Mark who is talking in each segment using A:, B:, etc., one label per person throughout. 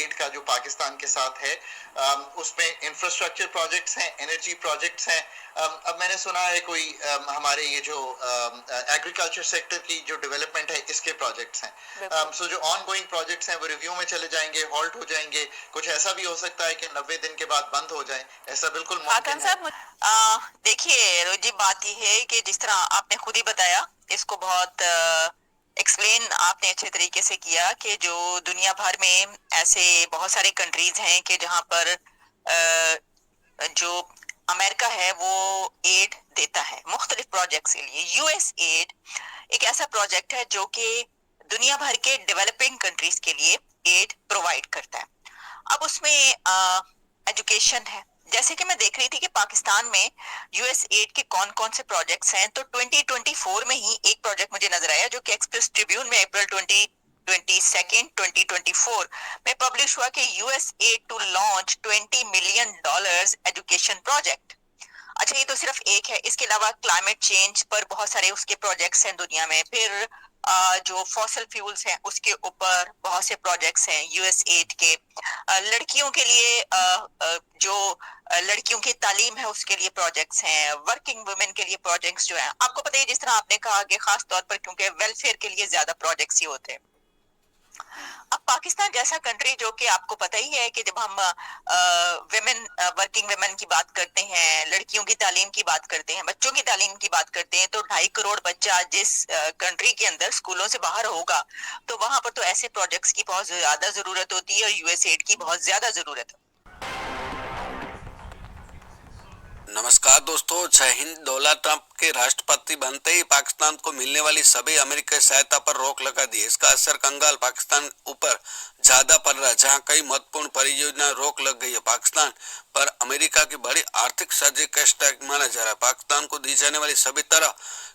A: Add کا جو پاکستان کے ساتھ ہے اس میں انفراسٹرکچر پروجیکٹس ہیں, انرجی پروجیکٹس ہیں. اب میں نے سنا ہے کوئی ہمارے یہ جو ایگریکلچر سیکٹر کی جو ڈیولپمنٹ ہے اس کے پروجیکٹس ہیں. سو جو آن گوئنگ پروجیکٹس ہیں وہ ریویو میں چلے جائیں گے, ہالٹ ہو جائیں گے. کچھ ایسا بھی ہو سکتا ہے کہ 90 دن کے بعد بند ہو جائیں, ایسا بالکل ممکن ہے.
B: دیکھیے روجی, بات یہ ہے کہ جس طرح آپ نے خود ہی بتایا, اس کو بہت ایکسپلین آپ نے اچھے طریقے سے کیا کہ جو دنیا بھر میں ایسے بہت سارے کنٹریز ہیں کہ جہاں پر جو امریکہ ہے وہ ایڈ دیتا ہے مختلف پروجیکٹس کے لیے. یو ایس ایڈ ایک ایسا پروجیکٹ ہے جو کہ دنیا بھر کے ڈیولپنگ کنٹریز کے لیے ایڈ پرووائڈ کرتا ہے. اب اس میں ایجوکیشن ہے. جیسے کہ میں دیکھ رہی تھی کہ پاکستان میں یو ایس ایڈ کے کون کون سے پروجیکٹس ہیں, تو 2024 میں ہی ایک پروجیکٹ مجھے نظر آیا جو کہ ایکسپریس ٹریبیون میں اپریل 2024 میں پبلش ہوا کہ U S aid to launch $20 million education project. اچھا, یہ تو صرف ایک ہے. اس کے علاوہ کلائمیٹ چینج پر بہت سارے اس کے پروجیکٹس ہیں دنیا میں. پھر جو فوسل فیولز ہیں اس کے اوپر بہت سے پروجیکٹس ہیں یو ایس ایڈ کے. لڑکیوں کے لیے جو لڑکیوں کی تعلیم ہے اس کے لیے پروجیکٹس ہیں. ورکنگ ویمن کے لیے پروجیکٹس جو ہیں, آپ کو پتہ ہے جس طرح آپ نے کہا کہ خاص طور پر کیونکہ ویلفیئر کے لیے زیادہ پروجیکٹس ہی ہوتے ہیں. اب پاکستان جیسا کنٹری جو کہ آپ کو پتہ ہی ہے کہ جب ہم ویمن ورکنگ ویمن کی بات کرتے ہیں, لڑکیوں کی تعلیم کی بات کرتے ہیں, بچوں کی تعلیم کی بات کرتے ہیں, تو 2.5 کروڑ بچہ جس کنٹری کے اندر اسکولوں سے باہر ہوگا تو وہاں پر تو ایسے پروجیکٹس کی بہت زیادہ ضرورت ہوتی ہے اور یو ایس ایڈ کی بہت زیادہ ضرورت ہے.
C: نمسکار دوستو, جے ہند. ڈونلڈ ٹرمپ کے راشٹرپتی بنتے ہی پاکستان کو ملنے والی سبھی امریکی سہایتا پر روک لگا دی. اس کا اثر کنگال پاکستان اوپر زیادہ پڑ رہا ہے, جہاں کئی مہتوپورن پریوجنا روک لگ گئی ہے. پاکستان پر امریکہ کی بڑی آرتھک سرجری کا اسٹیک مانا جا رہا ہے. پاکستان کو دی جانے والی سبھی طرح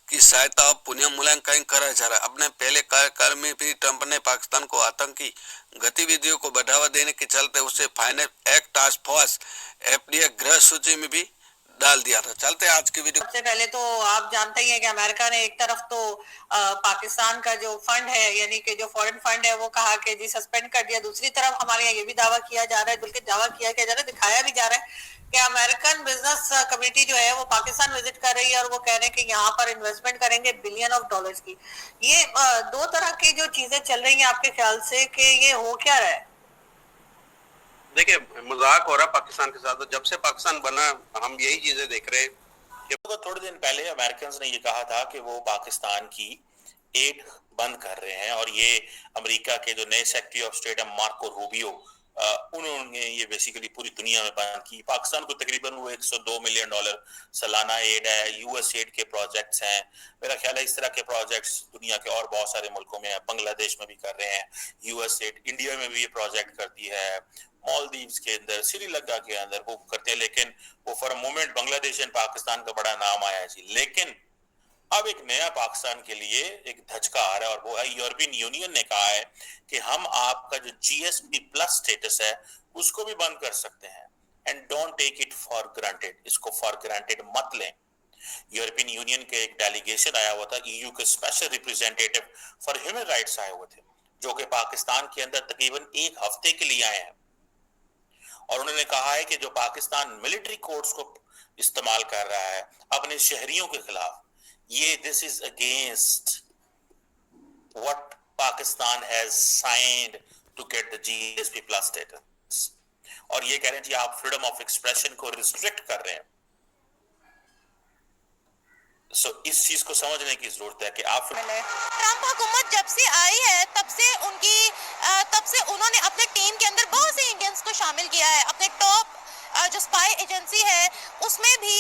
C: کی سہایتا اب پنہ ملانکن کرا جا رہا ہے. اپنے پہلے کارکال میں بھی ٹرمپ نے پاکستان کو آتنکی گتیویدھیوں کو بڑھاوا دینے کے چلتے اسے final act task force FDA گرہ سوچی میں بھی ڈال دیا تھا. چلتے آج کی ویڈیو.
D: سب سے پہلے تو آپ جانتے ہی ہیں کہ امریکہ نے ایک طرف تو پاکستان کا جو فنڈ ہے یعنی کہ جو فورن فنڈ ہے وہ کہا کہ جی سسپینڈ کر دیا. دوسری طرف ہمارے یہاں یہ بھی دعویٰ کیا جا رہا ہے, بلکہ دعویٰ کیا جا رہا ہے, دکھایا بھی جا رہا ہے کہ امریکن بزنس کمیٹی جو ہے وہ پاکستان وزٹ کر رہی ہے اور وہ کہہ رہے ہیں کہ یہاں پر انویسٹمنٹ کریں گے $بلین کی. یہ دو طرح کی جو چیزیں چل رہی ہیں آپ کے خیال سے کہ یہ ہو کیا رہا ہے؟
E: دیکھیں, مذاق ہو رہا پاکستان کے ساتھ. جب سے پاکستان بنا ہم یہی چیزیں دیکھ رہے ہیں.
F: تھوڑے دن پہلے امریکنز نے یہ کہا تھا کہ وہ پاکستان کی ایڈ بند کر رہے ہیں, اور یہ امریکہ کے جو نئے سیکرٹری آف اسٹیٹ ہیں مارکو روبیو, انہوں نے یہ بیسیکلی پوری دنیا میں بند کی. پاکستان کو تقریباً وہ $102 ملین سالانہ ایڈ ہے. یو ایس ایڈ کے پروجیکٹس ہیں. میرا خیال ہے اس طرح کے پروجیکٹس دنیا کے اور بہت سارے ملکوں میں ہیں. بنگلہ دیش میں بھی کر رہے ہیں یو ایس ایڈ. انڈیا میں بھی یہ پروجیکٹ کرتی ہے, مالدیوز کے اندر, سری لنکا کے اندر وہ کرتے ہیں. لیکن وہ فار مومنٹ بنگلہ دیش اینڈ پاکستان کا بڑا نام آیا جی. لیکن اب ایک نیا پاکستان کے لیے ایک دھچکا آ رہا ہے, اور وہ ہے یورپین یونین نے کہا ہے کہ ہم آپ کا جو GSP+ سٹیٹس ہے اس کو بھی بند کر سکتے ہیں. And don't take it for granted, اس کو فار گرانٹیڈ مت لیں. یورپین یونین کے ایک ڈیلیگیشن آیا ہوا تھا, EU کے special representative for human rights آئے ہوئے تھے, جو کہ پاکستان کے اندر تقریباً ایک ہفتے کے لیے آئے ہیں. اور انہوں نے کہا ہے کہ جو پاکستان ملٹری کورٹس کو استعمال کر رہا ہے اپنے شہریوں کے خلاف, یہ this is against what Pakistan has signed to get the GSP+ status. اور یہ کہہ رہے ہیں جی آپ فریڈم آف ایکسپریشن کو ریسٹرکٹ کر رہے ہیں. اس چیز کو سمجھنے کی ضرورت ہے کہ آپ
B: ٹرمپ حکومت جب سے آئی ہے تب سے انہوں نے اپنے ٹیم کے اندر بہت سے انڈینز کو شامل کیا ہے. اپنے ٹاپ جو اسپائی ایجنسی ہے اس میں بھی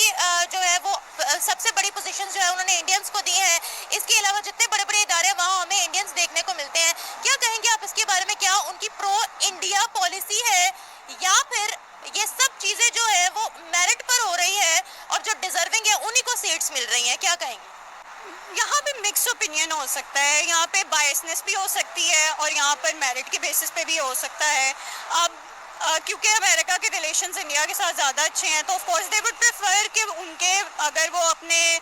B: جو ہے وہ سب سے بڑی پوزیشن جو ہے انہوں نے انڈینز کو دی ہیں. اس کے علاوہ جتنے بڑے بڑے ادارے ہیں وہاں ہمیں انڈینز دیکھنے کو ملتے ہیں. کیا کہیں گے آپ اس کے بارے میں؟ کیا ان کی پرو انڈیا پالیسی ہے یا پھر یہ سب چیزیں جو ہے وہ میرٹ پر ہو رہی ہے اور جو ڈیزرونگ ہے انہی کو سیٹس مل رہی ہیں؟ کیا کہیں گے؟
D: یہاں پہ مکس اوپینین ہو سکتا ہے, یہاں پہ بائسنس بھی ہو سکتی ہے اور یہاں پر میرٹ کے بیسس پہ بھی ہو سکتا ہے. اب
G: کیونکہ امریکہ کے ریلیشنز انڈیا کے ساتھ زیادہ اچھے ہیں تو of course they would prefer کہ ان کے اگر وہ اپنے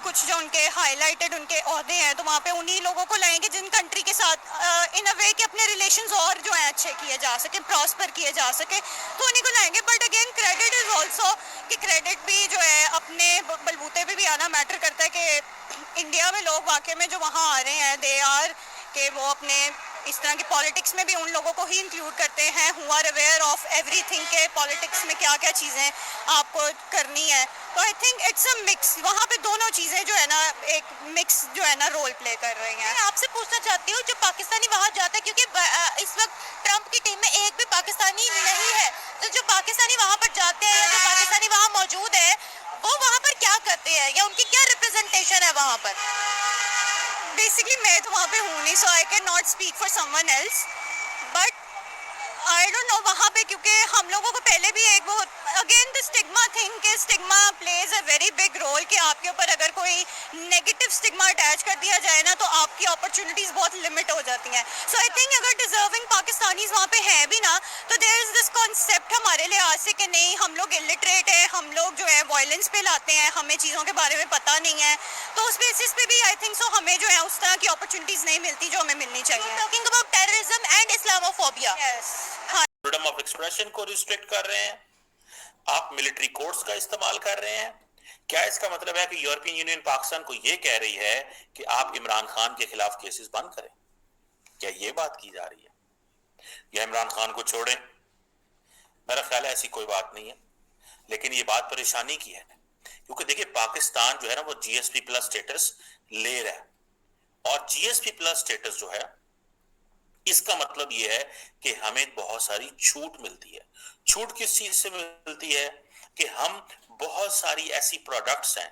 G: کچھ جو ان کے ہائی لائٹڈ ان کے عہدے ہیں تو وہاں پہ انہی لوگوں کو لائیں گے جن کنٹری کے ساتھ ان اے وے کہ اپنے ریلیشنز اور جو ہیں اچھے کیے جا سکیں، پراسپر کیے جا سکے، تو انہی کو لائیں گے. But again credit is also کہ کریڈٹ بھی جو ہے اپنے بلبوتے پہ بھی آنا میٹر کرتا ہے کہ انڈیا میں لوگ واقعی میں جو وہاں آ رہے ہیں دے آر کہ وہ اپنے اس طرح کی پالیٹکس میں بھی ان لوگوں کو ہی انکلوڈ کرتے ہیں who are aware of everything کہ پالیٹکس میں کیا کیا چیزیں آپ کو کرنی ہے. تو I think it's a mix, وہاں پہ دونوں چیزیں جو ہے نا ایک مکس جو ہے نا رول پلے کر رہی ہیں.
H: میں آپ سے پوچھنا چاہتی ہوں جو پاکستانی وہاں جاتا ہے، کیونکہ اس وقت ٹرمپ کی ٹیم میں ایک بھی پاکستانی نہیں ہے، تو جو پاکستانی وہاں پر جاتے ہیں یا جو پاکستانی وہاں موجود ہے وہ وہاں پر کیا کرتے ہیں یا ان کی کیا ریپرزنٹیشن ہے وہاں پر؟
G: بیسکلی میں تو وہاں پہ ہوں نہیں، so I can not speak for someone else, but I don't know وہاں پہ کیونکہ ہم لوگوں کو پہلے بھی ایک وہ اگین دا اسٹگما تھنگ کہ stigma plays a very big role کہ آپ کے اوپر اگر کوئی نیگیٹو اسٹگما اٹیچ کر دیا جائے نا تو آپ کی اپرچونیٹیز بہت لمٹ ہو جاتی ہیں. سو آئی تھنک اگر ڈیزرونگ پاکستانیز وہاں پہ ہیں بھی نا تو دیر از دس کانسیپٹ ہمارے لحاظ سے کہ نہیں ہم لوگ الٹریٹ ہیں، ہم لوگ جو ہے وائلنس پہ لاتے ہیں، ہمیں چیزوں کے بارے میں پتہ نہیں ہے، تو اس بیسس پہ بھی آئی تھنک سو ہمیں جو ہے اس طرح کی اپرچونیٹیز نہیں ملتی جو ہمیں ملنی چاہیے.
H: Talking about terrorism and Islamophobia,
G: yes
F: freedom of expression کو ریسٹرکٹ کر رہے ہیں، آپ ملٹری کورٹس کا استعمال کر رہے ہیں. کیا اس کا مطلب ہے کہ یورپین یونین پاکستان کو یہ کہہ رہی ہے کہ آپ عمران خان کے خلاف کیسز بند کریں؟ کیا یہ بات کی جا رہی ہے؟ یا عمران خان کو چھوڑیں؟ میرا خیال ہے ایسی کوئی بات نہیں ہے، لیکن یہ بات پریشانی کی ہے کیونکہ دیکھیں پاکستان جو ہے نا وہ جی ایس پی پلس سٹیٹس لے رہا ہے، اور جی ایس پی پلس سٹیٹس جو ہے اس کا مطلب یہ ہے کہ ہمیں بہت ساری چھوٹ ملتی ہے. چھوٹ کس چیز سے ملتی ہے؟ کہ ہم بہت ساری ایسی پروڈکٹس ہیں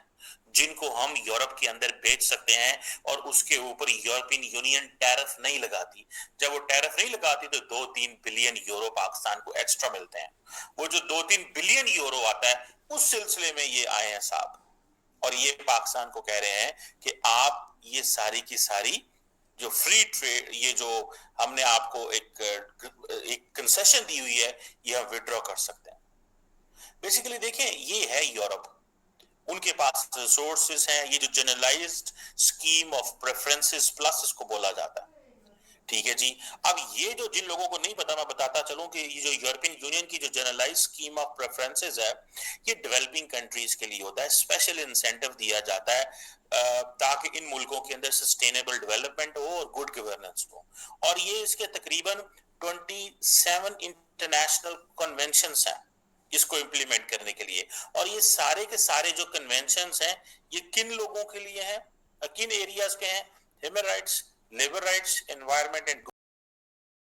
F: جن کو ہم یورپ کے اندر بیچ سکتے ہیں اور اس کے اوپر یورپین یونین ٹیرف نہیں لگاتی. جب وہ ٹیرف نہیں لگاتی تو 2-3 بلین یورو پاکستان کو ایکسٹرا ملتے ہیں. وہ جو 2-3 بلین یورو آتا ہے اس سلسلے میں یہ آئے ہیں صاحب، اور یہ پاکستان کو کہہ رہے ہیں کہ آپ یہ ساری کی ساری جو فری ٹریڈ، یہ جو ہم نے آپ کو ایک کنسیشن دی ہوئی ہے یہ ہم وڈرا کر سکتے ہیں. بیسیکلی دیکھیں یہ ہے یورپ، ان کے پاس ریسورسز ہیں، یہ جو generalised scheme of preferences plus اس کو بولا جاتا ہے. ٹھیک ہے جی. اب یہ جو جن لوگوں کو نہیں پتا میں بتاتا چلوں کہ یہ جو یورپین یونین کی جو جنرلائز اسکیم آف پریفرنسز ہے یہ ڈیولپنگ کنٹریز کے لیے ہوتا ہے. اسپیشل انسینٹو دیا جاتا ہے تاکہ ان ملکوں کے اندر سسٹینیبل ڈیولپمنٹ ہو اور گڈ گورننس ہو. اور یہ اس کے تقریباً 27 انٹرنیشنل کنونشنز ہیں اس کو امپلیمنٹ کرنے کے لیے. اور یہ سارے کے سارے جو کنونشنز ہیں یہ کن لوگوں کے لیے ہیں، کن ایریاز کے ہیں؟ Human rights, labour rights, environment and